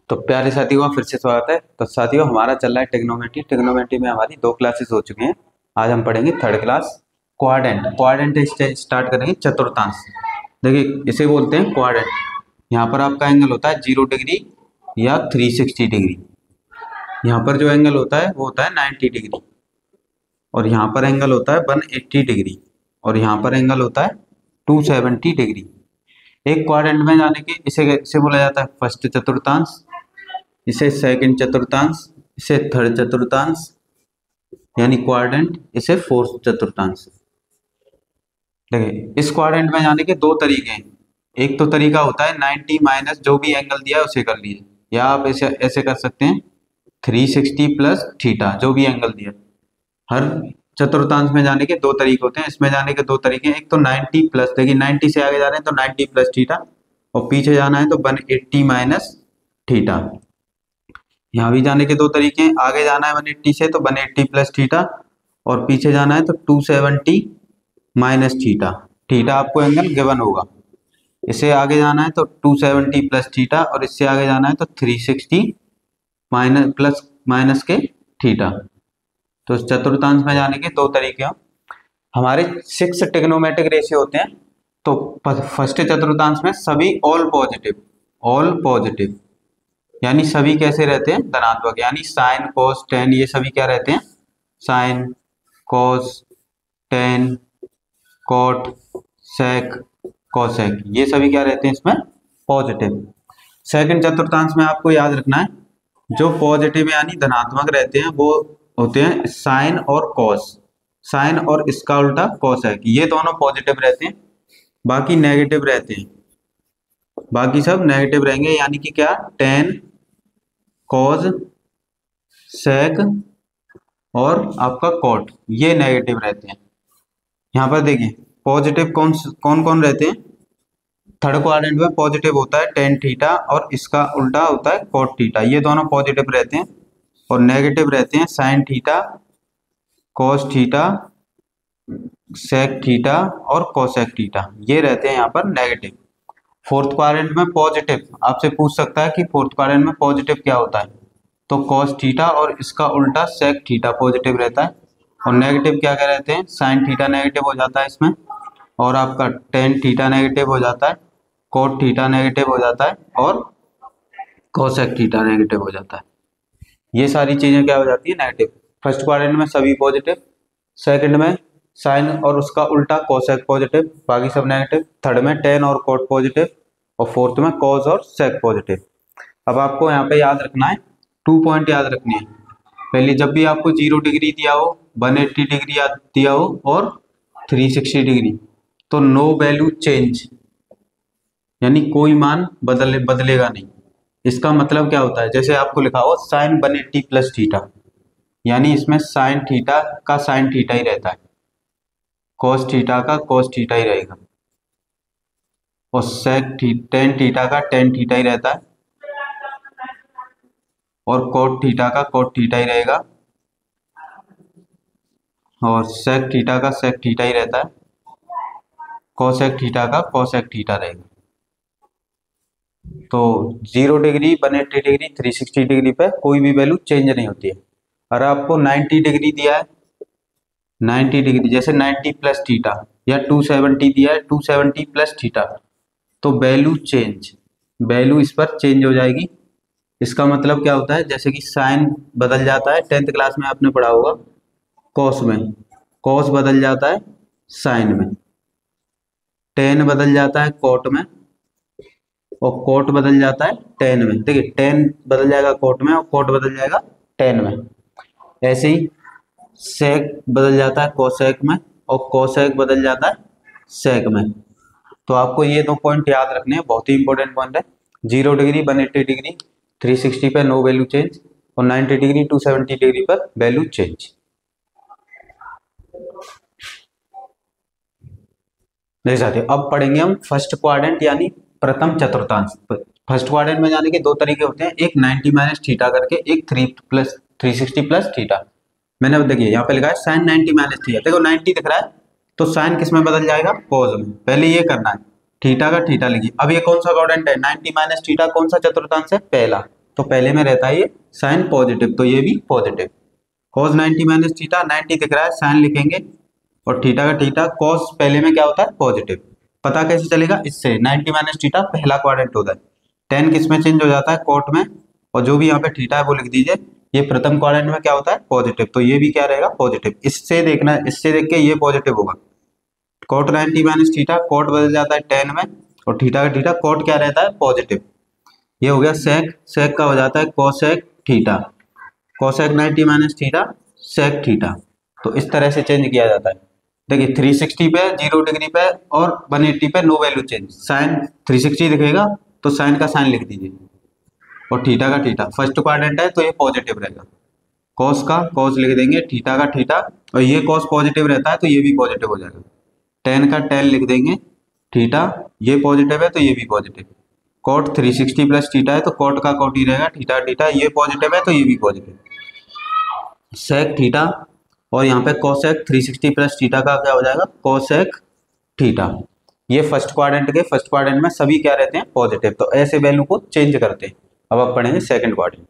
तो प्यारे साथियों का फिर से स्वागत है। तो साथियों हमारा चल रहा है टेक्नोमेट्री। टेक्नोमेट्री में हमारी 2 क्लासेस हो चुकी हैं। आज हम पढ़ेंगे 3rd class quadrant. Quadrant start करेंगे चतुर्थांश। देखिए इसे बोलते हैं क्वाड्रेंट। यहाँ पर आपका एंगल होता है 0 डिग्री या 360 डिग्री। यहाँ पर जो एंगल होता है वो होता है 90 डिग्री और यहाँ पर एंगल होता है 180 डिग्री और यहाँ पर एंगल होता है 270 डिग्री। एक क्वाड्रेंट में जाने के इसे बोला जाता है फर्स्ट चतुर्थांश, इसे सेकंड चतुर्थांश, इसे थर्ड चतुर्थांश यानी क्वाड्रेंट, इसे फोर्थ चतुर्थांश। देखिए इस क्वाड्रेंट में जाने के 2 तरीके हैं। एक तो तरीका होता है 90 माइनस जो भी एंगल दिया है उसे कर लीजिए, या आप ऐसे कर सकते हैं 360 प्लस थीटा जो भी एंगल दिया। हर चतुर्थांश में जाने के 2 तरीके होते हैं। इसमें जाने के 2 तरीके हैं। एक तो 90 प्लस, देखिए 90 से आगे जा रहे हैं तो 90 प्लस थीटा और पीछे जाना है तो 180 माइनस थीटा। यहाँ भी जाने के 2 तरीके हैं। आगे जाना है 180 से तो 180 प्लस थीटा और पीछे जाना है तो 270 माइनस थीटा। थीटा आपको एंगल गिवन होगा। इससे आगे जाना है तो 270 प्लस थीटा और इससे आगे जाना है तो 360 माइनस के थीटा। तो चतुर्थांश में जाने के 2 तरीके हैं। हमारे 6 ट्रिग्नोमेट्रिक रेशियो होते हैं। तो फर्स्ट चतुर्थांश में सभी ऑल पॉजिटिव यानी सभी कैसे रहते हैं, धनात्मक, यानी साइन कोस टेन, ये सभी क्या रहते हैं, sine cos tan cot sec cosec, ये सभी क्या रहते हैं इसमें, पॉजिटिव। सेकंड चतुर्थांश में आपको याद रखना है जो पॉजिटिव यानी धनात्मक रहते हैं वो होते हैं साइन और कॉस। साइन और इसका उल्टा कोसेक, ये दोनों पॉजिटिव रहते हैं, बाकी नेगेटिव रहते हैं। बाकी सब नेगेटिव रहेंगे, यानी कि क्या, टेन कॉज सेक और आपका कॉट, ये नेगेटिव रहते हैं। यहाँ पर देखिए पॉजिटिव कौन कौन रहते हैं। थर्ड क्वाड्रेंट में पॉजिटिव होता है टेन थीटा और इसका उल्टा होता है कॉट थीटा, ये दोनों पॉजिटिव रहते हैं। और नेगेटिव रहते हैं sine theta, cos theta, sec theta और कोसेक थीटा, ये रहते हैं यहाँ पर नेगेटिव। फोर्थ क्वाड्रेंट में पॉजिटिव, आपसे पूछ सकता है कि फोर्थ क्वाड्रेंट में पॉजिटिव क्या होता है, तो कॉस थीटा और इसका उल्टा सेक थीटा पॉजिटिव रहता है। और नेगेटिव क्या क्या रहते हैं, साइन थीटा नेगेटिव हो जाता है इसमें, और आपका टेन थीटा नेगेटिव हो जाता है, कोट थीटा नेगेटिव हो जाता है और कोसेक थीटा नेगेटिव हो जाता है। ये सारी चीजें क्या हो जाती है, नेगेटिव। फर्स्ट क्वाड्रेंट में सभी पॉजिटिव, सेकंड में साइन और उसका उल्टा कोसेक पॉजिटिव, बाकी सब नेगेटिव। थर्ड में टेन और कोट पॉजिटिव और फोर्थ में कॉस और सेक पॉजिटिव। अब आपको यहाँ पे याद रखना है 2 पॉइंट याद रखनी है। पहले जब भी आपको 0 डिग्री दिया हो, 180 डिग्री दिया हो और 360 डिग्री, तो नो वैल्यू चेंज, यानी कोई मान बदलेगा नहीं। इसका मतलब क्या होता है, जैसे आपको लिखा हो साइन 180 प्लस थीटा, यानी इसमें साइन थीटा का साइन थीटा ही रहता है, कॉस थीटा का कॉस थीटा ही रहेगा और सेक टेन थीटा का टेन थीटा ही रहता है और कोट थीटा का कोट थीटा ही रहेगा और सेक थीटा का सेक थीटा ही रहता है, कोसेक थीटा का कोसेक थीटा रहेगा। तो 0 डिग्री, 180 डिग्री, 360 डिग्री पे कोई भी वैल्यू चेंज नहीं होती है। और आपको 90 डिग्री दिया है, 90 डिग्री जैसे 90 प्लस थीटा या 270 दिया है, 270 प्लस थीटा, तो वैल्यू चेंज, वैल्यू इस पर चेंज हो जाएगी। इसका मतलब क्या होता है, जैसे कि साइन बदल जाता है, 10th क्लास में आपने पढ़ा होगा कॉस में, कॉस बदल जाता है साइन में, टेन बदल जाता है कोट में और कोट बदल जाता है टेन में। देखिए टेन बदल जाएगा कोट में और कोट बदल जाएगा टेन में। ऐसे ही सेक बदल जाता है कोसेक में और कोसेक बदल जाता है सेक में। तो आपको ये 2 पॉइंट याद रखने हैं, बहुत ही इंपॉर्टेंट पॉइंट है। 0 डिग्री, 180 डिग्री, 360 पे नो वैल्यू चेंज और 90 डिग्री, 270 डिग्री पर वैल्यू चेंज। देख सकते हो। अब पढ़ेंगे हम फर्स्ट क्वाड्रेंट यानी प्रथम चतुर्थांश। फर्स्ट क्वाड्रेंट में जाने के 2 तरीके होते हैं, एक 90 माइनस थीटा करके, एक 360 प्लस थीटा। मैंने अब देखिए यहाँ पे लिखा है साइन 90 माइनस थीटा, देखो 90 दिख रहा है तो साइन किस में बदल जाएगा, कॉस में। पहले ये करना है, थीटा का थीटा लिखिए। अब ये कौन सा क्वाड्रेंट है, 90 माइनस थीटा कौन सा चतुर्थांश है, पहला। तो पहले में रहता है ये साइन पॉजिटिव, तो ये भी पॉजिटिव। cos 90 माइनस थीटा, 90 दिख रहा है साइन लिखेंगे और थीटा का थीटा, cos पहले में क्या होता है पॉजिटिव। पता कैसे चलेगा इससे, 90 माइनस थीटा पहला क्वाड्रेंट होता है, tan किस में चेंज हो जाता है कॉट में, और जो भी यहाँ पे थीटा है वो लिख दीजिए। ये प्रथम क्वाड्रेंट में क्या होता है पॉजिटिव, तो ये भी क्या रहेगा पॉजिटिव। इससे देखना है, इससे देख के ये पॉजिटिव होगा। cot 90 माइनस थीटा, cot बदल जाता है tan में, और थीटा का थीटा, cot क्या रहता है पॉजिटिव। ये हो गया sec, sec का हो जाता है cosec theta, cosec 90 minus theta sec theta. तो इस तरह से चेंज किया जाता है। देखिए 360 पे 0 डिग्री पे और 180 पे नो वैल्यू चेंज। साइन 360 दिखेगा तो साइन का साइन लिख दीजिए, और थीटा का थीटा फर्स्ट क्वाड्रेंट है तो ये पॉजिटिव रहेगा, कॉस का कॉस लिख देंगे, थीटा का थीटा, और ये कॉस पॉजिटिव रहता है तो ये भी पॉजिटिव हो जाएगा। टेन का टेन लिख देंगे, थीटा ये पॉजिटिव है तो ये भी पॉजिटिव। कॉट 360 प्लस थीटा है तो कॉट का कॉट ही रहेगा, थीटा थीटा ये पॉजिटिव है तो ये भी पॉजिटिव। सेक थीटा, और यहाँ पे कोसेक 360 प्लस थीटा का क्या हो जाएगा कोसेक थीटा। ये फर्स्ट क्वाड्रेंट के, फर्स्ट क्वाड्रेंट में सभी क्या रहते हैं पॉजिटिव, तो ऐसे वैल्यू को चेंज करते हैं। अब आप पढ़ेंगे सेकंड क्वाड्रेंट।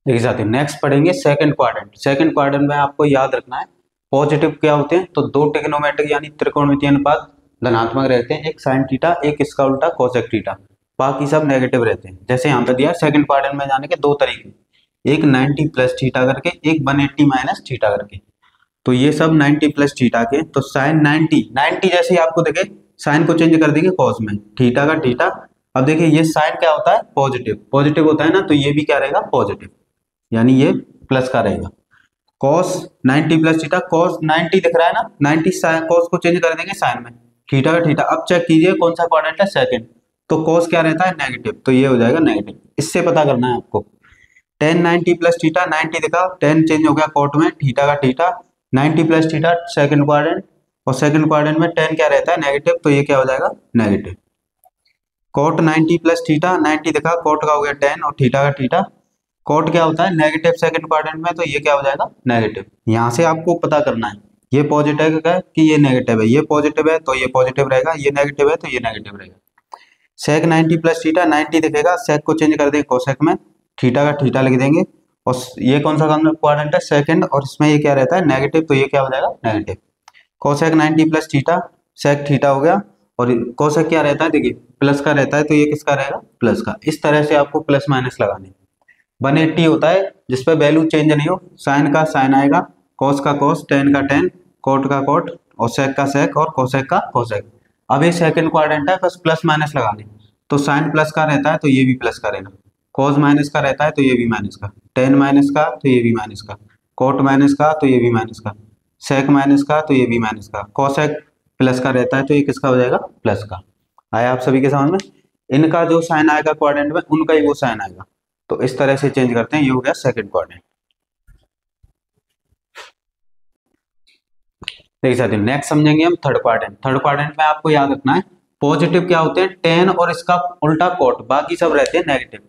देखिए साथियों नेक्स्ट पढ़ेंगे सेकंड क्वाड्रेंट। सेकंड क्वाड्रेंट में आपको याद रखना है पॉजिटिव क्या होते हैं, तो दो ट्रिग्नोमेट्रिक यानी त्रिकोणमितीय अनुपात धनात्मक रहते हैं, एक साइन थीटा एक इसका उल्टा कोसेक थीटा, बाकी सब नेगेटिव रहते हैं। जैसे यहाँ पे दिया सेकंड क्वाड्रेंट में जाने के दो तरीके, एक 90 प्लस थीटा करके, एक 180 माइनस थीटा करके। तो ये सब 90 प्लस थीटा के, तो साइन 90 जैसे ही आपको देखे साइन को चेंज कर देंगे कॉस में, थीटा का थीटा। अब देखिए ये साइन क्या होता है पॉजिटिव, पॉजिटिव होता है ना, तो ये भी क्या रहेगा पॉजिटिव, यानी ये प्लस का रहेगा। cos 90 प्लस थीटा, cos 90 दिख रहा है ना, 90 साइन cos को चेंज कर देंगे साइन में, थीटा का थीटा। अब चेक कीजिए कौन सा क्वाड्रेंट है सेकंड, तो cos क्या रहता है नेगेटिव, तो ये हो जाएगा नेगेटिव। इससे पता करना है आपको tan 90 प्लस थीटा, 90 दिखा tan चेंज हो गया cot में, थीटा का theta 90 plus theta second quadrant, और सेकंड क्वाड्रेंट में tan क्या रहता है नेगेटिव, तो ये क्या हो जाएगा नेगेटिव। cot 90 प्लस थीटा, 90 दिखा cot का हो गया tan और थीटा का थीटा, कॉट क्या होता है नेगेटिव सेकंड क्वाड्रेंट में, तो ये क्या हो जाएगा नेगेटिव। यहाँ से आपको पता करना है ये पॉजिटिव है कि ये नेगेटिव है, ये पॉजिटिव है तो ये पॉजिटिव रहेगा, ये नेगेटिव है तो ये नेगेटिव रहेगा। सेक 90 प्लस थीटा, 90 दिखेगा सेक को चेंज कर देंगे कोसेक में, थीटा का थीटा लिख देंगे, और ये कौन सा क्वाड्रेंट है सेकंड, और इसमें ये क्या रहता है नेगेटिव, तो ये क्या हो जाएगा negative. Cosec 90 plus theta, sec theta हो गया, और कोसेक क्या रहता है देखिए प्लस का रहता है, तो ये किसका रहेगा प्लस का। इस तरह से आपको प्लस माइनस लगाने। 180 होता है जिसपे वैल्यू चेंज नहीं हो, साइन का साइन आएगा, कॉस का कॉस, टेन का टेन, कोट का कोट, और सेक का सेक, और कोसेक का कोसेक। अब ये सेकंड क्वाड्रेंट है, बस प्लस माइनस लगाने, तो साइन प्लस का रहता है तो ये भी प्लस का रहेगा, कॉस माइनस का रहता है तो ये भी माइनस का, टेन माइनस का तो ये भी माइनस का, कोट माइनस का तो ये भी माइनस का, सेक माइनस का तो ये भी माइनस का, कोसेक प्लस का रहता है तो ये किसका हो जाएगा प्लस का। आया आप सभी के समझ में, इनका जो साइन आएगा क्वाड्रेंट में उनका ही वो साइन आएगा, तो इस तरह से चेंज करते हैं। ये हो गया सेकंड क्वाड्रेंट। देखिए साथियों नेक्स्ट समझेंगे हम थर्ड क्वाड्रेंट। थर्ड क्वाड्रेंट में आपको याद रखना है पॉजिटिव क्या होते हैं टेन और इसका उल्टा कोट, बाकी सब रहते हैं नेगेटिव।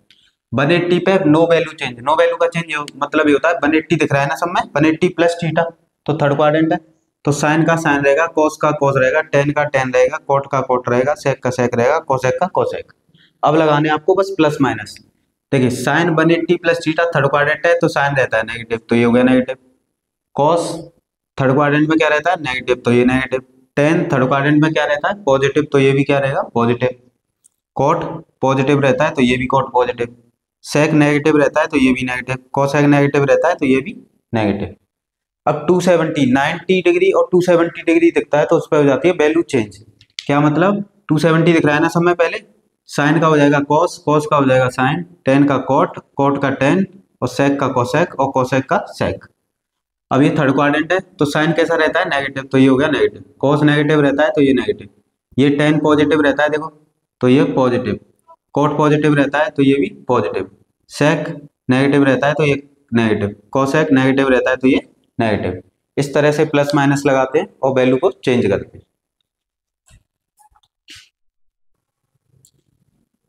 180 पे no value change, no value का चेंज मतलब ये होता है 180 दिख रहा है ना सब में, 180 प्लस थीटा, तो थर्ड क्वाड्रेंट है, तो साइन का साइन रहेगा, कॉस का कॉस रहेगा, टेन का टेन रहेगा, कोट का कोट रहेगा, सेक का सेक रहेगा, कोसेक का कोसेक। अब लगाने आपको बस प्लस माइनस। देखिए sine 180 plus theta third quadrant है तो साइन रहता है नेगेटिव, तो ये हो गया नेगेटिव। कॉस थर्ड क्वाड्रेंट में क्या रहता है नेगेटिव, तो ये नेगेटिव। टेन थर्ड क्वाड्रेंट में क्या रहता है पॉजिटिव, तो ये भी क्या रहेगा पॉजिटिव। कोट पॉजिटिव रहता है तो ये भी कोट पॉजिटिव। सेक नेगेटिव रहता है तो ये भी नेगेटिव, कोसेक नेगेटिव रहता है तो ये भी नेगेटिव। अब 270 90 डिग्री और 270 डिग्री दिखता है तो उस पर हो जाती है वैल्यू चेंज। क्या मतलब 270 दिख रहा है ना सब में, पहले साइन का हो जाएगा कॉस, कॉस का हो जाएगा साइन, टेन का कोट, कोट का टेन, और सेक का कोसेक, और कोसेक का सेक। अब ये थर्ड क्वाड्रेंट है तो साइन कैसा रहता है नेगेटिव, तो ये हो गया नेगेटिव। कॉस नेगेटिव रहता है तो ये नेगेटिव। ये टेन पॉजिटिव रहता है देखो, तो ये पॉजिटिव। कोट पॉजिटिव रहता है तो ये भी पॉजिटिव। सेक नेगेटिव रहता है तो ये नेगेटिव। कोसेक नेगेटिव रहता है तो ये नेगेटिव। इस तरह से प्लस माइनस लगाते हैं और वैल्यू को चेंज करते हैं।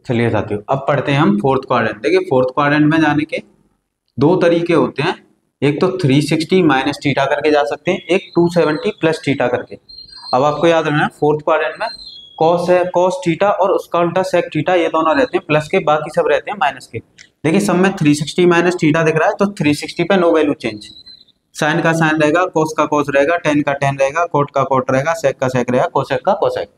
चलिए साथियों अब पढ़ते हैं हम फोर्थ क्वाड्रेंट। देखिए फोर्थ क्वाड्रेंट में जाने के दो तरीके होते हैं, एक तो 360 माइनस थीटा करके जा सकते हैं, एक 270 प्लस थीटा करके। अब आपको याद रखना है फोर्थ क्वाड्रेंट में कॉस है, कॉस थीटा और उसका उल्टा सेक थीटा, ये दोनों रहते हैं प्लस के, बाकी सब रहते हैं माइनस के। देखिए सब में 360 माइनस थीटा दिख रहा है, तो 360 पे नो वैल्यू चेंज, साइन का साइन रहेगा, कोस का कोस रहेगा, टेन का टेन रहेगा, कोट का कोट रहेगा, सेक का सेक रहेगा, कोसेक का कोसेक।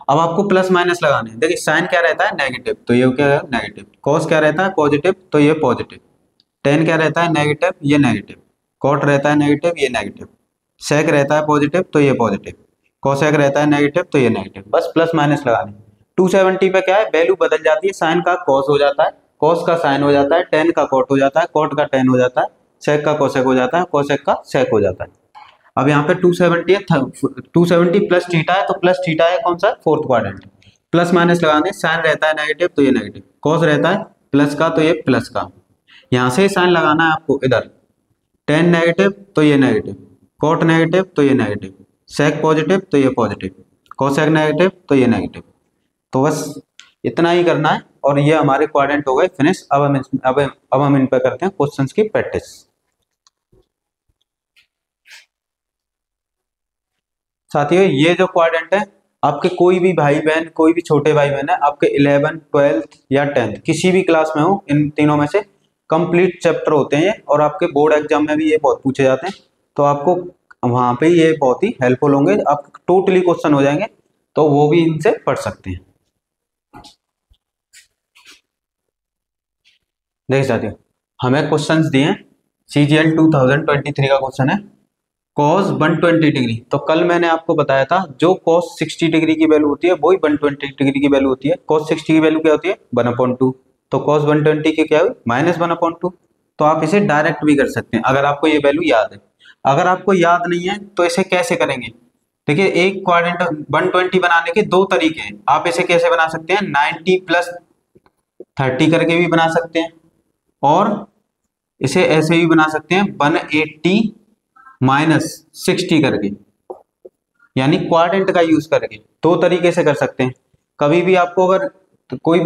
अब आपको प्लस माइनस लगाने हैं। देखिए साइन क्या रहता है नेगेटिव, तो ये क्या है नेगेटिव, कोस क्या रहता है पॉजिटिव, तो ये पॉजिटिव, टेन क्या रहता है नेगेटिव, ये नेगेटिव, कोट रहता है नेगेटिव, ये नेगेटिव, सेक रहता है पॉजिटिव, तो ये पॉजिटिव, कोसेक रहता है नेगेटिव, तो ये नेगेटिव। बस प्लस माइनस लगाने। 270 पे क्या है वैल्यू बदल जाती है, साइन का कॉस हो जाता है, कॉस का साइन हो जाता है, टेन का कोट हो जाता है, कोट का टेन हो जाता है, सेक का कोसेक हो जाता है, कोसेक का सेक हो जाता है। अब यहाँ पे 270 है, 270 प्लस थीटा है, तो प्लस थीटा है कौन सा फोर्थ क्वाड्रेंट। प्लस माइनस लगाने, साइन रहता है नेगेटिव, तो ये नेगेटिव, कॉस रहता है प्लस का, तो ये प्लस का। यहाँ से साइन लगाना है आपको इधर, टेन नेगेटिव तो ये नेगेटिव, कोट नेगेटिव तो ये नेगेटिव, सेक पॉजिटिव तो ये पॉजिटिव, कोसेक नेगेटिव तो ये नेगेटिव। तो बस इतना ही करना है और ये हमारे क्वाड्रेंट हो गए फिनिश। अब हम इन पर करते हैं क्वेश्चंस की प्रैक्टिस। साथियों ये जो क्वाड्रेंट है, आपके कोई भी भाई बहन, कोई भी छोटे भाई बहन है, आपके 11, 12 या 10 किसी भी क्लास में हो, इन तीनों में से कंप्लीट चैप्टर होते हैं और आपके बोर्ड एग्जाम में भी ये बहुत पूछे जाते हैं, तो आपको वहां पे ये बहुत ही हेल्पफुल होंगे, आप टोटली क्वेश्चन हो जाएंगे, तो वो भी इनसे पढ़ सकते हैं। देखिए साथियों हमें क्वेश्चंस दिए हैं, CGL 2023 का क्वेश्चन है cos 120 डिग्री। तो कल मैंने आपको बताया था जो cos 60 डिग्री की वैल्यू होती है वही 120 डिग्री की वैल्यू होती है। cos 60 की वैल्यू क्या होती है 1/2, तो cos 120 की क्या हुई -1/2। तो आप इसे डायरेक्ट भी कर सकते हैं अगर आपको ये वैल्यू याद है। अगर आपको याद नहीं है तो इसे कैसे करेंगे, देखिए एक क्वाड्रेंट 120 बनाने के दो तरीके हैं। आप इसे कैसे बना सकते हैं 90 + 30 करके भी बना सकते हैं, और इसे ऐसे भी बना सकते हैं 180 - 60 करके, यानी क्वाड्रेंट का यूज करके। दो तरीके से कर सकते हैं। कभी भी आपको अगर कोई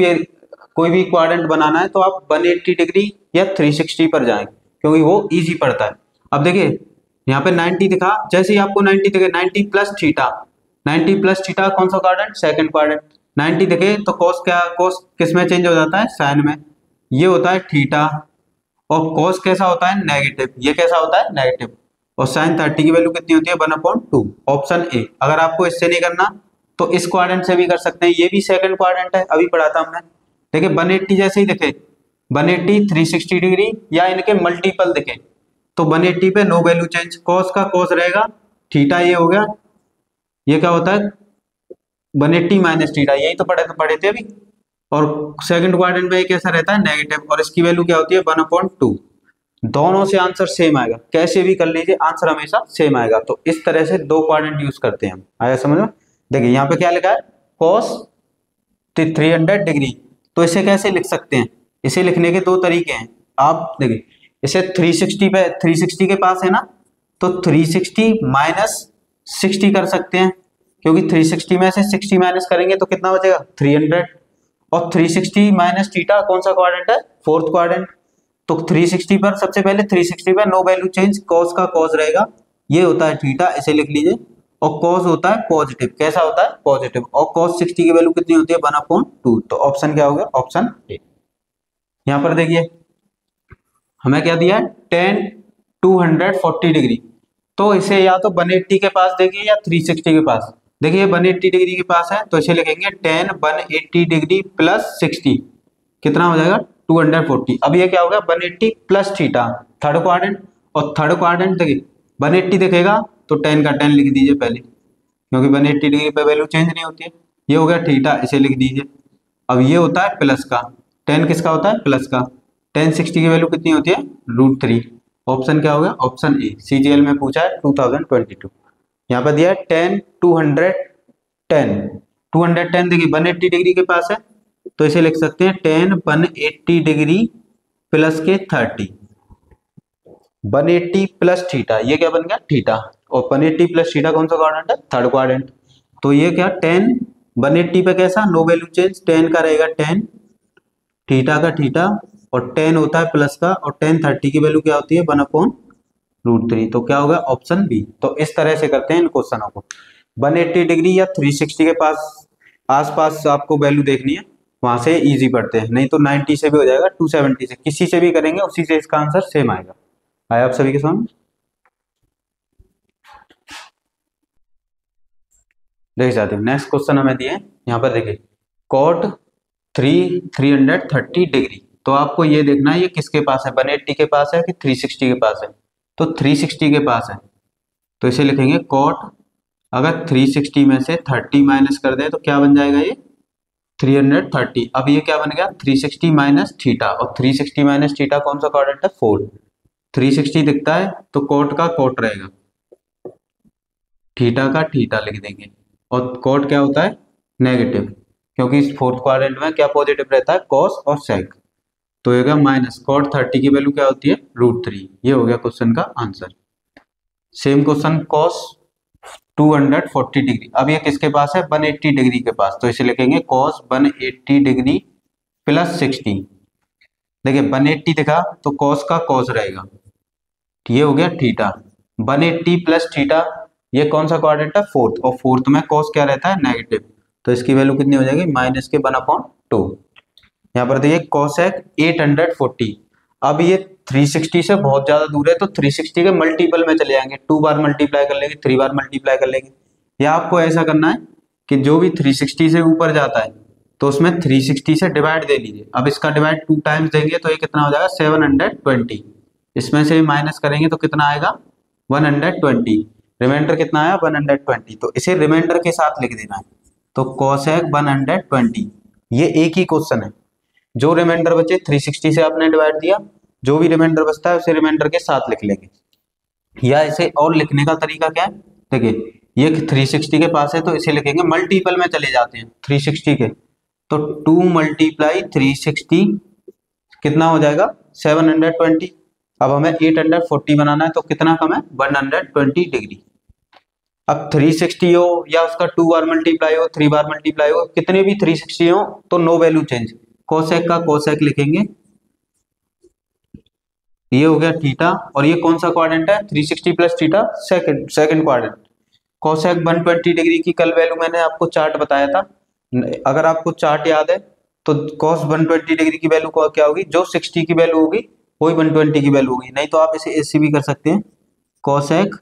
भी क्वाड्रेंट बनाना है तो आप 180 डिग्री या 360 पर जाएं, क्योंकि वो इजी पड़ता है। अब देखिए यहाँ पे 90 दिखा, जैसे ही आपको 90 दिखे 90 + थीटा, 90 + थीटा कौन सा क्वाड्रेंट सेकंड क्वाड्रेंट। 90 दिखे तो cos किस में चेंज हो जाता है साइन में, ये होता है थीटा, और cos कैसा होता है नेगेटिव, ये कैसा होता है नेगेटिव, और sin 30 की वैल्यू कितनी होती है 1/2, ऑप्शन ए। अगर आपको इससे नहीं करना तो इस क्वाड्रेंट से भी कर सकते हैं, ये भी सेकंड क्वाड्रेंट है, अभी पढ़ा था हमने। देखिए 180 जैसे ही दिखे 180 360 डिग्री या इनके मल्टीपल दिखे तो 180 पे नो वैल्यू चेंज, cos का cos रहेगा, थीटा ये हो गया, ये क्या होता है 180 - थीटा, यही तो पढ़े थे अभी। और सेकंड क्वाड्रेंट में ये कैसा रहता है नेगेटिव, और इसकी वैल्यू क्या होती है 1/2। दोनों से आंसर सेम आएगा, कैसे भी कर लीजिए आंसर हमेशा सेम आएगा। तो इस तरह से दो क्वाड्रेंट यूज करते हैं हम, आया समझ में। देखिए यहाँ पे क्या लिखा है cos 300 डिग्री, तो इसे कैसे लिख सकते हैं, इसे लिखने के दो तरीके हैं। आप देखिए इसे 360 के पास है ना, तो 360 - 60 कर सकते हैं, क्योंकि 360 में से 60 माइनस करेंगे तो कितना बचेगा 300, और 360 - थीटा कौन सा क्वाड्रेंट है फोर्थ क्वाड्रेंट। तो 360 पर सबसे पहले 360 पर नो वैल्यू चेंज, cos का cos रहेगा, ये होता है थीटा, इसे लिख लीजिए, और cos होता है पॉजिटिव, कैसा होता है पॉजिटिव, और cos 60 की वैल्यू कितनी होती है 1/2। तो ऑप्शन क्या हो गया ऑप्शन ए। यहाँ पर देखिए हमें क्या दिया है tan 240 डिग्री, तो इसे या तो 180 के पास देखिए या 360 के पास। देखिए 180 डिग्री के पास है तो इसे लिखेंगे tan 180 डिग्री + 60, कितना हो जाएगा 240। अब ये क्या होगा 180 + थीटा थर्ड क्वाड्रेंट, और थर्ड क्वाड्रेंट देखिए 180 दिखेगा तो tan का tan लिख दीजिए पहले, क्योंकि 180 डिग्री पे वैल्यू चेंज नहीं होती है। ये हो गया थीटा, इसे लिख दीजिए। अब ये होता है प्लस का, tan किसका होता है प्लस का, tan 60 की वैल्यू कितनी होती है √3। ऑप्शन क्या हो गया ऑप्शन ए, CGL में पूछा है 2022। यहाँ पर दिया है tan 210 देखिए 180 डिग्री के पास है, तो इसे लिख सकते हैं tan 180 डिग्री + के 30, 180 + थीटा, ये क्या बन गया थीटा, और 180 + थीटा कौन सा क्वाड्रेंट है थर्ड क्वाड्रेंट। तो ये क्या tan 180 पे कैसा नो वैल्यू चेंज, tan का रहेगा tan, थीटा का थीटा, और tan होता है प्लस का, और tan 30 की वैल्यू क्या होती है 1/√3। तो क्या होगा ऑप्शन बी। तो इस तरह से करते हैं इन क्वेश्चनों को, 180 डिग्री या 360 के पास आसपास आपको वैल्यू देखनी है, वहां से इजी पड़ते हैं, नहीं तो 90 से भी हो जाएगा, 270 से, किसी से भी करेंगे उसी से इसका आंसर सेम आएगा। आया आप सभी के समझ? देख जाते हैं नेक्स्ट क्वेश्चन हमें दिए यहाँ पर, देखिए कॉट 330 डिग्री। तो आपको ये देखना है ये किसके पास है, 180 के पास है कि 360 के पास है। तो 360 के पास है, तो इसे लिखेंगे कॉट, अगर 360 में से 30 माइनस कर दें तो क्या बन जाएगा ये 330। अब ये क्या बन गया 360 माइनस थीटा, और 360 माइनस थीटा कौन सा क्वाड्रेंट है 4। 360 दिखता है तो कोट का कोट रहेगा, थीटा का थीटा लिख देंगे, और कोट क्या होता है नेगेटिव, क्योंकि इस फोर्थ क्वाड्रेंट में क्या पॉजिटिव रहता है कॉस और सेक। तो ये माइनस कॉट 30 की वैल्यू क्या होती है √3। ये हो गया क्वेश्चन का answer. Same question cos 240 degree, अब ये किसके पास है 180 डिग्री के पास, तो इसे लिखेंगे कॉस 180 डिग्री प्लस 60। देखिए 180 दिखा तो कॉस का कॉस रहेगा, ये हो गया थीटा, 180 प्लस थीटा, ये कौन सा क्वाड्रेंट है फोर्थ, और फोर्थ में कॉस क्या रहता है नेगेटिव, तो इसकी वैल्यू कितनी हो जाएगी माइनस के 1/2। यहाँ पर देखिए कॉसेक 840, अब ये 360 से बहुत ज्यादा दूर है तो 360 के मल्टीपल में चले जाएंगे, 2 बार मल्टीप्लाई कर लेंगे, 3 बार मल्टीप्लाई कर लेंगे, या आपको ऐसा करना है कि जो भी 360 से ऊपर जाता है तो उसमें 360 से डिवाइड दे लीजिए। अब इसका डिवाइड 2 टाइम्स देंगे तो ये कितना हो जाएगा 720, इसमें से माइनस करेंगे तो कितना आएगा 120, रिमाइंडर कितना आया 120, तो इसे रिमाइंडर के साथ लिख देना है। तो कोसेक 120, ये एक ही क्वेश्चन है, जो रिमाइंडर बचे 360 से आपने डिवाइड दिया, जो भी रिमाइंडर बचता है उसे रिमाइंडर के साथ लिख लेंगे। या इसे और लिखने का तरीका क्या है, देखिए ये 360 के पास है तो इसे लिखेंगे मल्टीपल में चले जाते हैं 360 के, तो 2 मल्टीप्लाई 360 कितना हो जाएगा 720। अब हमें 840 बनाना है तो कितना कम है 120 डिग्री। अब 360 हो या उसका 2 बार मल्टीप्लाई हो 3 बार मल्टीप्लाई हो, कितने भी 360 हो तो नो वैल्यू चेंज, कोसेक का कोसेक लिखेंगे, ये हो गया थीटा, और ये कौन सा क्वाड्रेंट है 360 plus theta second quadrant. Cosec 120 degree की कल वैल्यू मैंने आपको चार्ट बताया था, अगर आपको चार्ट याद है तो कॉस 120 डिग्री की वैल्यू क्या होगी, जो 60 की वैल्यू होगी वही 120 की वैल्यू होगी, नहीं तो आप इसे ऐसे भी कर सकते हैं, कोसेक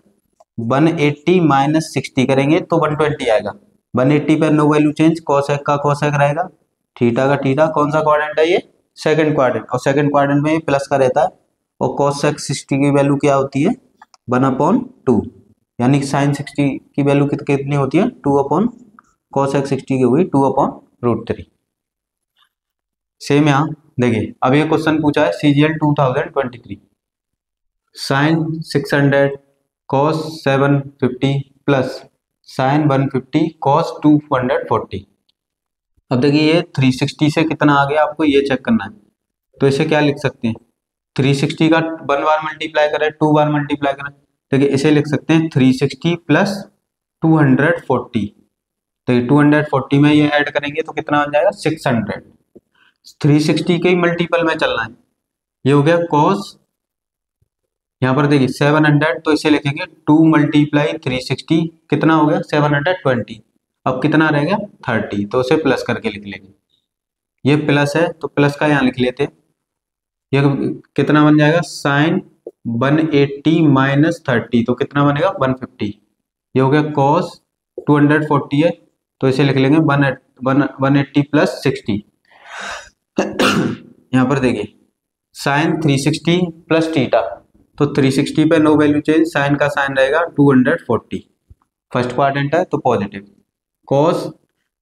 180 माइनस 60 करेंगे तो 120 आएगा, 180 पर नो वैल्यू चेंज, कोसेक का कोसेक रहेगा, थीटा का थीटा, कौन सा क्वाड्रेंट है ये सेकंड क्वाड्रेंट, और सेकंड क्वाड्रेंट में प्लस का रहता है, और कोसेक 60 की वैल्यू क्या होती है 1/2, यानी साइन 60 की वैल्यू कितनी होती है 2 कोसेक 60 की हुई 2/√3। सेम यहाँ देखिए, अब ये क्वेश्चन पूछा है CGL 2023, sine 600 cos 750 plus sine 150 cos 240। अब देखिए ये 360 से कितना आ गया आपको ये चेक करना है, तो इसे क्या लिख सकते हैं 360 का 1 बार मल्टीप्लाई करें 2 बार मल्टीप्लाई करें, देखिए इसे लिख सकते हैं 360 प्लस 240, तो 240 में ये ऐड करेंगे तो कितना बन जाएगा 600, 360 के ही मल्टीपल में चलना है, ये हो गया कॉस, यहाँ पर देखिए 700, तो इसे लिखेंगे 2 मल्टीप्लाई 360 कितना हो गया 720, अब कितना रहेगा 30, तो उसे प्लस करके लिख लेंगे, ये प्लस है तो प्लस का यहाँ लिख लेते हैं, ये कितना बन जाएगा साइन 180 माइनस 30, तो कितना बनेगा 150, ये हो गया कॉस 240 है तो इसे लिख लेंगे 180 प्लस 60। यहाँ पर देखिए साइन 360 प्लस थीटा, तो 360 पे नो वैल्यू चेंज, साइन का साइन रहेगा 240, फर्स्ट क्वाड्रेंट है तो पॉजिटिव, कॉस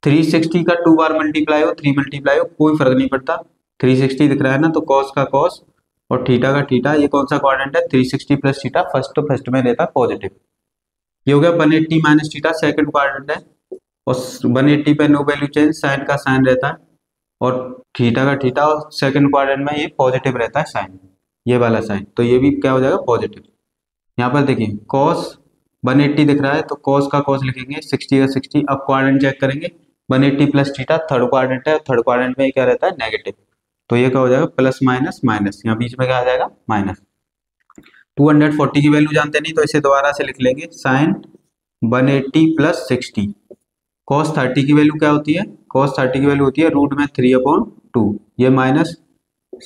360 का 2 बार मल्टीप्लाई हो 3 मल्टीप्लाई हो कोई फर्क नहीं पड़ता, 360 दिख रहा है ना तो कॉस का कॉस और थीटा का थीटा, ये कौन सा क्वाड्रेंट है 360 प्लस थीटा, फर्स्ट तो फर्स्ट में रहता है पॉजिटिव, ये हो गया 180 माइनस थीटा सेकंड क्वाड्रेंट है, और 180 पे नो वैल्यू चेंज, साइन का साइन रहता है और थीटा का थीटा, और सेकंड क्वाड्रेंट में ये पॉजिटिव रहता है साइन, ये वाला साइन, तो ये भी क्या हो जाएगा पॉजिटिव। यहाँ पर देखिए कॉस 180 दिख रहा है तो कॉस का कॉस लिखेंगे 60 का 60, अब क्वाड्रेंट चेक करेंगे 180 प्लस थीटा थर्ड क्वाड्रेंट है, थर्ड क्वाड्रेंट में क्या रहता है नेगेटिव, तो ये क्या हो जाएगा प्लस माइनस माइनस, यहाँ बीच में क्या आ जाएगा माइनस। 240 की वैल्यू जानते नहीं तो इसे दोबारा से लिख लेंगे साइन 180 प्लस 60, cos 30 की वैल्यू क्या होती है? cos 30 की वैल्यू होती है रूट में 3/2, ये माइनस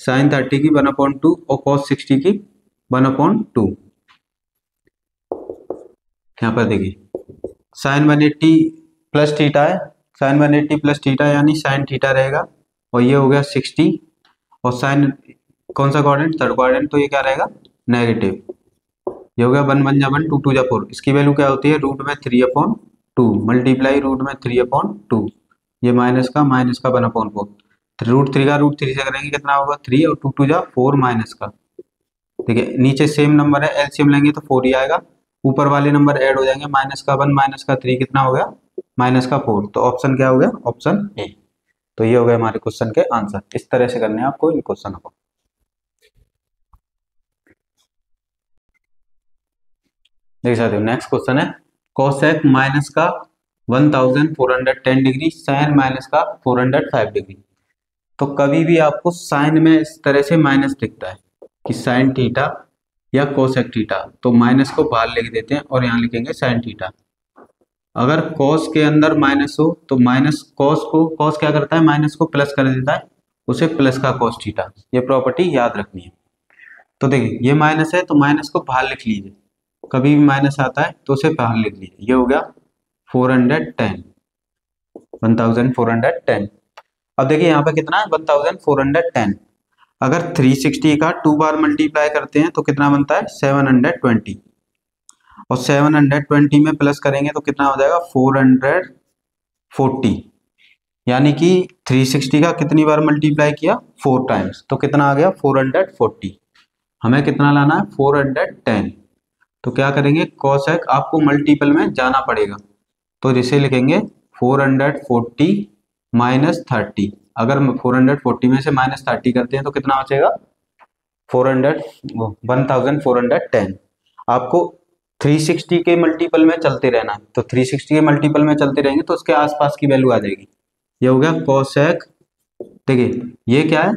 sin 30 की 1/2 और cos 60 की 1/2। यहाँ पर देखिए sin 180 प्लस थीटा है, sin 180 प्लस थीटा यानी sin थीटा रहेगा, और ये हो गया 60, और साइन कौन सा क्वाड्रेंट? थर्ड क्वाड्रेंट, तो ये क्या रहेगा? नेगेटिव। ये हो गया 1 1 जा 1, 2 2 जा 4, इसकी वैल्यू क्या होती है? रूट में 3/2 मल्टीप्लाई रूट में 3/2, ये माइनस का 1/4, रूट 3 का रूट 3 से करेंगे कितना होगा? 3, और 2 2 जा 4 माइनस का। देखिए नीचे सेम नंबर है, एलसीएम लेंगे तो 4 ही आएगा, ऊपर वाले नंबर ऐड हो जाएंगे, माइनस का 1 माइनस का 3 कितना हो गया? माइनस का 4, तो ऑप्शन क्या हो गया? Option A. तो ये हो गया हमारे क्वेश्चन के आंसर। इस तरह से करने हैं आपको इन क्वेश्चन को। देख सकते हो नेक्स्ट क्वेश्चन है कोसेक माइनस का 1410 डिग्री साइन माइनस का 405 डिग्री। तो कभी भी आपको साइन में इस तरह से माइनस दिखता है कि साइन थीटा या कोसेक थीटा, तो माइनस को बाहर लिख देते हैं और यहाँ लिखेंगे साइन थीटा। अगर कॉस के अंदर माइनस हो तो माइनस कॉस क्या करता है? माइनस को प्लस कर देता है, उसे प्लस का कॉस थीटा, ये प्रॉपर्टी याद रखनी है। तो देखिए ये माइनस है तो माइनस को बाहर लिख लीजिए, कभी भी माइनस आता है तो उसे बाहर लिख लीजिए। ये हो गया 410, 1410। अब देखिए यहाँ पे कितना है? 1410। अगर 360 का 2 बार मल्टीप्लाई करते हैं तो कितना बनता है? 720, और 720 में प्लस करेंगे तो कितना हो जाएगा? 440, यानी कि 360 का कितनी बार मल्टीप्लाई किया? 4 टाइम्स, तो कितना आ गया? 440। हमें कितना लाना है? 410। तो क्या करेंगे? कोसेक आपको मल्टीपल में जाना पड़ेगा, तो जिसे लिखेंगे 440 माइनस 30। अगर 440 में से माइनस 30 करते हैं तो कितना बचेगा? 1410। आपको 360 के मल्टीपल में चलते रहना है, तो 360 के मल्टीपल में चलते रहेंगे तो उसके आसपास की वैल्यू आ जाएगी। ये हो गया कोसेक, देखिए ये क्या है?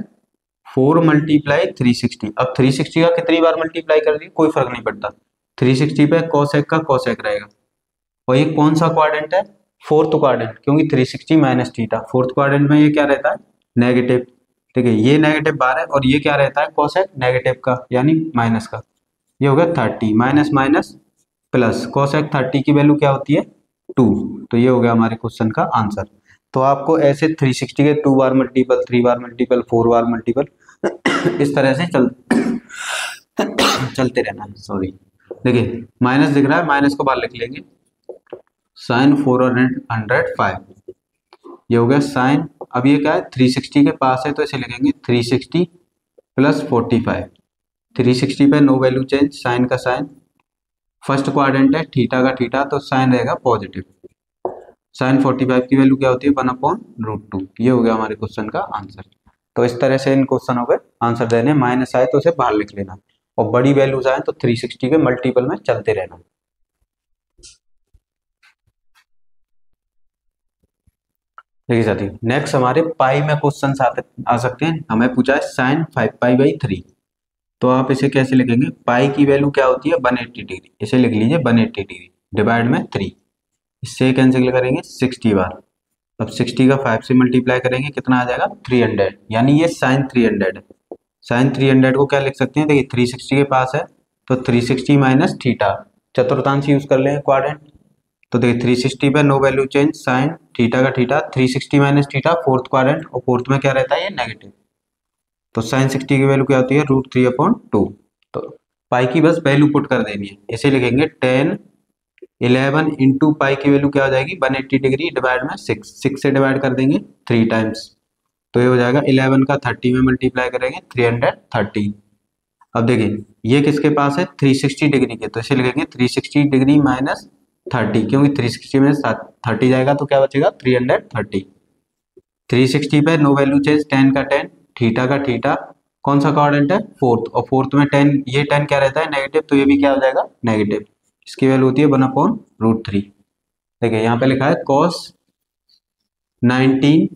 4 मल्टीप्लाई 360। अब 360 का कितनी बार मल्टीप्लाई कर दिए कोई फर्क नहीं पड़ता, 360 पे कोसेक का कोसेक रहेगा। और ये कौन सा क्वाड्रेंट है? फोर्थ क्वाड्रेंट, क्योंकि 360 माइनस थीटा, फोर्थ क्वाड्रेंट में ये क्या रहता है? नेगेटिव। ठीक है, ये नेगेटिव बार है और ये क्या रहता है? कोसेक नेगेटिव का यानी माइनस का। ये हो गया 30, माइनस माइनस प्लस, कोसेक 30 की वैल्यू क्या होती है? 2। तो ये हो गया हमारे क्वेश्चन का आंसर। तो आपको ऐसे 360 के 2 बार मल्टीपल, 3 बार मल्टीपल, 4 बार मल्टीपल इस तरह से चलते रहना है। सॉरी, देखिए माइनस दिख रहा है, माइनस को बाहर लिख लेंगे, साइन 405, ये हो गया साइन। अब ये क्या है? 360 के पास है तो इसे लिखेंगे 360 प्लस 45। 360 पे नो वैल्यू चेंज, साइन का साइन, फर्स्ट क्वाड्रेंट है, थीटा का थीटा, तो साइन रहेगा पॉजिटिव। साइन 45 की वैल्यू क्या होती है? 1/√2। ये हो गया हमारे क्वेश्चन का आंसर। तो इस तरह से इन क्वेश्चनों पे आंसर देने, माइनस आए तो उसे बाहर लिख लेना, और बड़ी वैल्यूज आए तो 360 के मल्टीपल में चलते रहना। देखिए साथी नेक्स्ट हमारे पाई में क्वेश्चन आ सकते हैं। हमें पूछा है साइन 5π/3, तो आप इसे कैसे लिखेंगे? पाई की वैल्यू क्या होती है? 180 डिग्री, इसे लिख लीजिए 180 डिग्री डिवाइड में 3, इससे कैंसिल करेंगे 60 बार। अब 60 का 5 से मल्टीप्लाई करेंगे कितना आ जाएगा? 300, यानी ये साइन 300 है। साइन 300 को क्या लिख सकते हैं? देखिए 360 के पास है तो 360 माइनस थीटा, चतुर्थांश यूज कर लेंगे क्वाड्रेंट। तो देखिए 360 पे no value change, sine theta का theta, 360 minus theta, fourth quadrant, और फोर्थ में क्या रहता है? ये नेगेटिव। तो साइन 60 की वैल्यू क्या होती है? √3/2। तो पाई की बस वैल्यू पुट कर देनी है, इसे लिखेंगे 10 11 इंटू पाई की वैल्यू क्या हो जाएगी? 180 डिग्री डिवाइड में 6 से डिवाइड कर देंगे 3 टाइम्स, तो ये हो जाएगा 11 का 30 में मल्टीप्लाई करेंगे 330। अब देखिए ये किसके पास है? 360 डिग्री के, तो इसे लिखेंगे 360 डिग्री माइनस 30, क्योंकि 360 में 30 जाएगा तो क्या बचेगा? 330। 360 पे नो वैल्यू चेंज, 10 का 10, थीटा का थीटा, कौन सा क्वाड्रेंट है? फोर्थ, और फोर्थ में 10, ये 10 क्या रहता है? नेगेटिव, तो ये भी क्या हो जाएगा? नेगेटिव। इसकी वैल्यू होती है 1/√3। देखिए यहाँ पे लिखा है cos 19,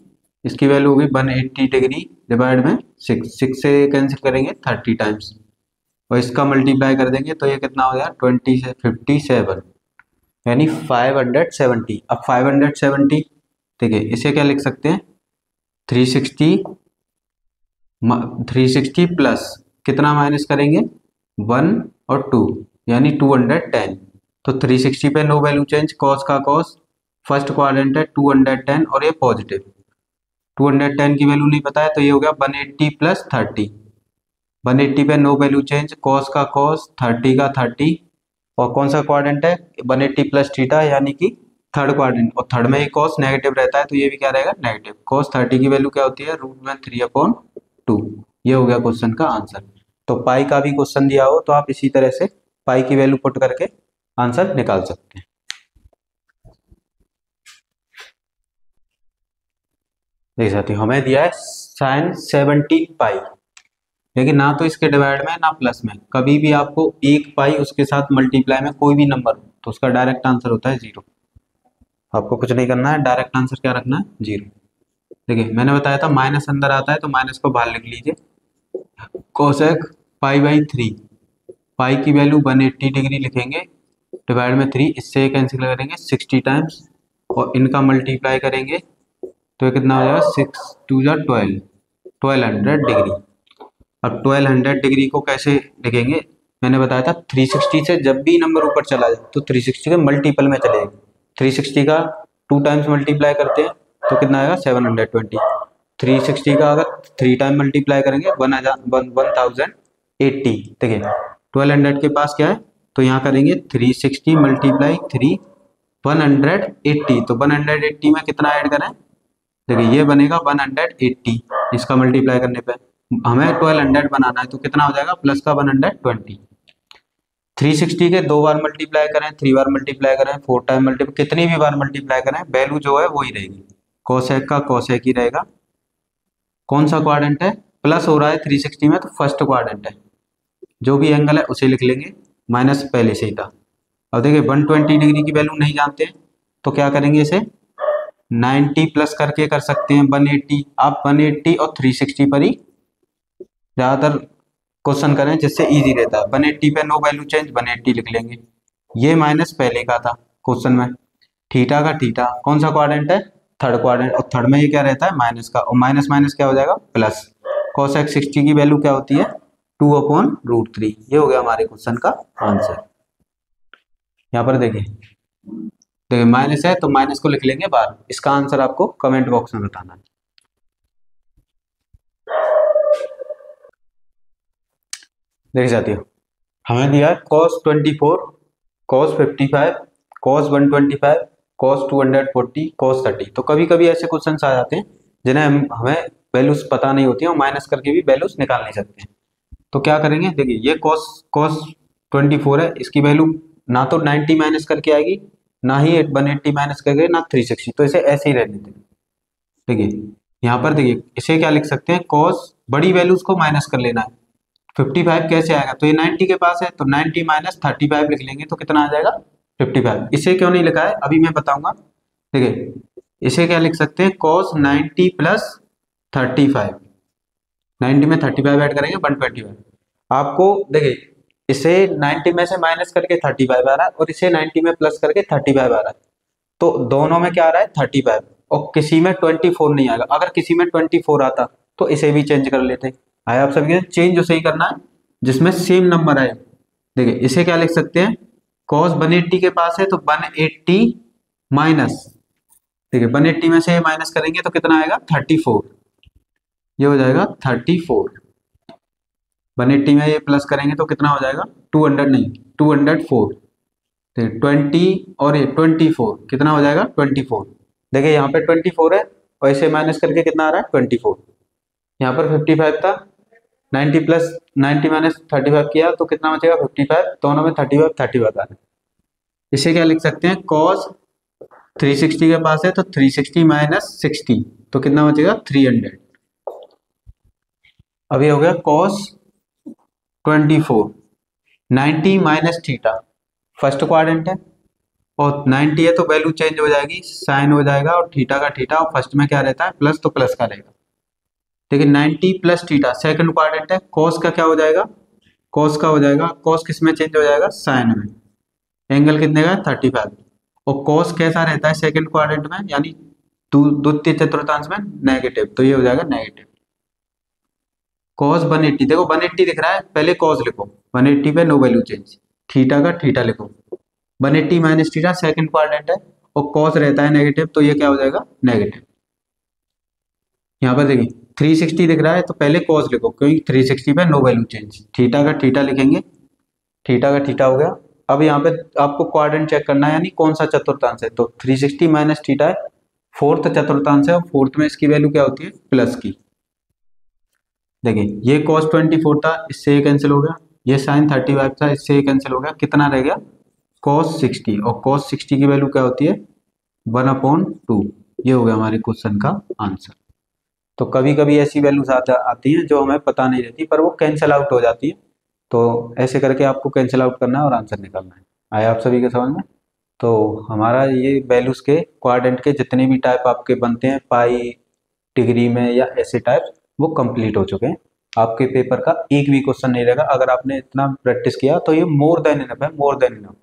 इसकी वैल्यू होगी 180 डिग्री डिवाइड में 6 से कैंसिल करेंगे 30 टाइम्स, और इसका मल्टीप्लाई कर देंगे तो ये कितना हो जाएगा? 20 से 57। यानी 570। अब 570 देखिए इसे क्या लिख सकते हैं, 360 360 प्लस कितना माइनस करेंगे 1 और 2 यानी 210। तो 360 पे नो वैल्यू चेंज, कॉस का कॉस, फर्स्ट क्वाड्रेंट है 210 और ये पॉजिटिव, 210 की वैल्यू नहीं पता है तो ये हो गया 180 प्लस 30। 180 पे नो वैल्यू चेंज, कॉस का कॉस, 30 का 30, और कौन सा क्वाड्रेंट है 180 प्लस थीटा यानी कि थर्ड क्वाड्रेंट, और थर्ड में ही कॉस नेगेटिव रहता है तो ये भी क्या रहेगा नेगेटिव। कॉस 30 की वैल्यू क्या होती है √3/2। ये हो गया क्वेश्चन का आंसर। तो पाई का भी क्वेश्चन दिया हो तो आप इसी तरह से पाई की वैल्यू पुट करके आंसर निकाल सकते हैं। देख सकते हो हमें दिया है sin 17 पाई, लेकिन ना तो इसके डिवाइड में ना प्लस में, कभी भी आपको एक पाई उसके साथ मल्टीप्लाई में कोई भी नंबर हो तो उसका डायरेक्ट आंसर होता है 0। आपको कुछ नहीं करना है, डायरेक्ट आंसर क्या रखना है 0। देखिए मैंने बताया था माइनस अंदर आता है तो माइनस को बाहर लिख लीजिए, कोसेक पाई/3, पाई की वैल्यू 180 डिग्री लिखेंगे, डिवाइड में 3, इससे कैंसिल करेंगे 60 टाइम्स और इनका मल्टीप्लाई करेंगे तो ये कितना हो जाएगा 6 2 12, 1200 डिग्री। अब 1200 डिग्री को कैसे लिखेंगे, मैंने बताया था 360 से जब भी नंबर ऊपर चला जाए तो 360 के मल्टीपल में चलेगा। 360 का 2 टाइम्स मल्टीप्लाई करते हैं तो कितना आएगा 720। 360 का अगर 3 टाइम मल्टीप्लाई करेंगे 1080। देखिए 1200 के पास क्या है तो यहाँ करेंगे 360 मल्टीप्लाई 3 180, तो 180 में कितना ऐड करें, देखिए ये बनेगा 180, इसका मल्टीप्लाई करने पे हमें 1200 बनाना है तो कितना हो जाएगा प्लस का 120। 360 के 2 बार मल्टीप्लाई करें, 3 बार मल्टीप्लाई करें, 4 टाइम मल्टीप्लाई, कितनी भी बार मल्टीप्लाई करें वैल्यू जो है वही रहेगी, कोसेक का कोसेक ही रहेगा। कौन सा क्वाड्रेंट है, प्लस हो रहा है 360 में तो फर्स्ट क्वाड्रेंट है, जो भी एंगल है उसे लिख लेंगे, माइनस पहले से ही था। अब देखिए 120 डिग्री की वैल्यू नहीं जानते तो क्या करेंगे, इसे 90 प्लस करके कर सकते हैं 180। आप 180 और 360 पर ही ज़्यादातर क्वेश्चन करें जिससे इजी रहता है। 180 पे नो वैल्यू चेंज 180 लिख लेंगे, ये माइनस पहले का था क्वेश्चन में, थीटा का थीटा, कौन सा क्वाड्रेंट है थर्ड क्वाड्रेंट, और थर्ड में ये क्या रहता है माइनस का, और माइनस माइनस क्या हो जाएगा प्लस। कोसेक 60 की वैल्यू क्या होती है 2/√3। ये हो गया हमारे क्वेश्चन का आंसर। यहाँ पर देखिए माइनस है तो माइनस को लिख लेंगे बाहर, इसका आंसर आपको कमेंट बॉक्स में बताना है। देख जाती हो हमें दिया है cos 24, cos 55, cos 125, cos 240, cos 30। तो कभी कभी ऐसे क्वेश्चंस आ जाते हैं जिन्हें हमें वैल्यूज पता नहीं होती हैं और माइनस करके भी वैल्यूज निकाल नहीं सकते हैं। तो क्या करेंगे, देखिए ये cos 24 है, इसकी वैल्यू ना तो 90 माइनस करके आएगी, ना ही 180 माइनस करके, ना 360, तो इसे ऐसे ही रहने देंगे। देखिए यहाँ पर देखिए इसे क्या लिख सकते हैं, cos बड़ी वैल्यूज को माइनस कर लेना है। 55 कैसे आएगा, तो ये 90 के पास है तो 90 माइनस 35 लिख लेंगे तो कितना आ जाएगा 55। इसे क्यों नहीं लिखा है अभी मैं बताऊंगा। देखिए इसे क्या लिख सकते हैं, cos 90 प्लस 35, 90 में 35 ऐड करेंगे 125। आपको देखिए इसे 90 में से माइनस करके 35 आ रहा है और इसे 90 में प्लस करके 35 आ रहा है, तो दोनों में क्या आ रहा है 35, और किसी में 24 नहीं आएगा। अगर किसी में 24 आता तो इसे भी चेंज कर लेते। आया आप सभी के, चेंज उसे ही करना है जिसमें सेम नंबर आए। देखिए इसे क्या लिख सकते हैं, cos 180 के पास है तो 180 माइनस, देखिए 180 में से माइनस करेंगे तो कितना आएगा 34, ये हो जाएगा 34। 180 में ये प्लस करेंगे तो कितना हो जाएगा 200 नहीं 204, तो 20 और ये 24 कितना हो जाएगा 24। देखिए यहाँ पे 24 है और इसे माइनस करके कितना आ रहा है 24। यहाँ पर 55 था, 90 प्लस 90 माइनस 35 किया तो कितना बचेगा 55, दोनों में 35 आ रहा है। इसे क्या लिख सकते हैं, cos 360 के पास है तो 360 माइनस 60 तो कितना बचेगा 300। अभी हो गया cos 24, 90 minus theta, first quadrant है और 90 है तो वैल्यू चेंज हो जाएगी, साइन हो जाएगा और थीटा का थीटा, और फर्स्ट में क्या रहता है प्लस तो प्लस का रहेगा। देखिए 90 प्लस थीटा सेकंड क्वाड्रेंट है, cos का क्या हो जाएगा, cos का हो जाएगा, cos किस में चेंज हो जाएगा साइन में, एंगल कितने का 35, और कॉस कैसा रहता है सेकंड क्वाड्रेंट में, यानी द्वितीय चतुर्थांश में नेगेटिव, तो ये हो जाएगा नेगेटिव। कॉस 180, देखो 180 दिख रहा है, पहले कॉस लिखो, 180 पे नो वैल्यू चेंज, थीटा का थीटा लिखो, 180 माइनस थीटा सेकंड क्वाड्रेंट है, और कॉस रहता है नेगेटिव, तो ये क्या हो जाएगा नेगेटिव। यहाँ पर देखिए 360 दिख रहा है, तो पहले कॉस लिखो, क्योंकि 360 पे नो वैल्यू चेंज, थीटा का थीटा लिखेंगे, थीटा का थीटा हो गया। अब यहाँ पे आपको क्वाड्रेंट चेक करना है, यानी कौन सा चतुर्थांश है, तो 360 माइनस थीटा है, फोर्थ चतुर्थांश है, और फोर्थ में इसकी वैल्यू क्या होती है प्लस की। देखिए ये cos 24 था, इससे ये कैंसिल हो गया, ये sin 35 था, इससे ये कैंसिल हो गया, कितना रह गया cos 60, और cos 60 की वैल्यू क्या होती है 1/2। ये हो गया हमारे क्वेश्चन का आंसर। तो कभी कभी ऐसी वैल्यूज आती हैं जो हमें पता नहीं रहती, पर वो कैंसिल आउट हो जाती है, तो ऐसे करके आपको कैंसिल आउट करना है और आंसर निकालना है। आया आप सभी के समझ में? तो हमारा ये वैल्यूज के क्वाड्रेंट के जितने भी टाइप आपके बनते हैं पाई, डिग्री में या ऐसे टाइप, वो कंप्लीट हो चुके हैं। आपके पेपर का एक भी क्वेश्चन नहीं रहेगा, अगर आपने इतना प्रैक्टिस किया तो ये मोर देन इनफ है, मोर देन इनफ।